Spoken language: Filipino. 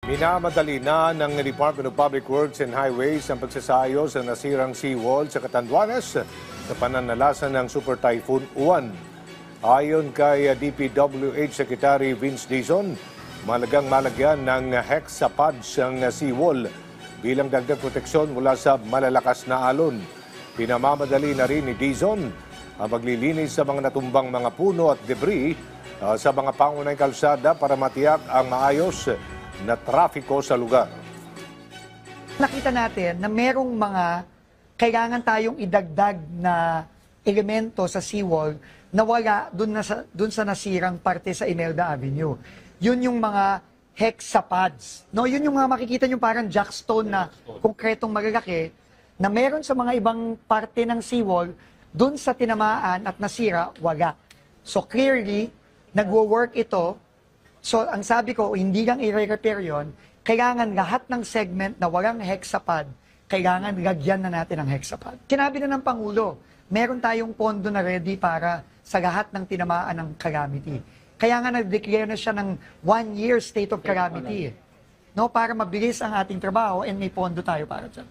Minamadali na ng Department of Public Works and Highways ang pagsasayos sa nasirang seawall sa Catanduanes sa pananalasan ng Super Typhoon Uwan. Ayon kay DPWH Secretary Vince Dizon, malagang malagyan ng hexapods ang seawall bilang dagdag proteksyon mula sa malalakas na alon. Pinamamadali na rin ni Dizon ang paglilinis sa mga natumbang mga puno at debris sa mga pangunahing kalsada para matiyak ang maayos na trafiko sa lugar. Nakita natin na merong mga kailangan tayong idagdag na elemento sa seawall na wala dun sa nasirang parte sa Imelda Avenue. Yun yung mga hexapods. No, yun yung mga makikita nyo parang jackstone na konkretong malalaki na meron sa mga ibang parte ng seawall dun sa tinamaan at nasira, wala. So clearly, nagwo-work ito. So, ang sabi ko, hindi lang i-repair yun, kailangan lahat ng segment na walang hexapod, kailangan lagyan na natin ng hexapod. Sinabi na ng Pangulo, meron tayong pondo na ready para sa lahat ng tinamaan ng calamity. Kaya nga nag-declare na siya ng 1 year state of calamity. No, para mabilis ang ating trabaho and may pondo tayo para dyan.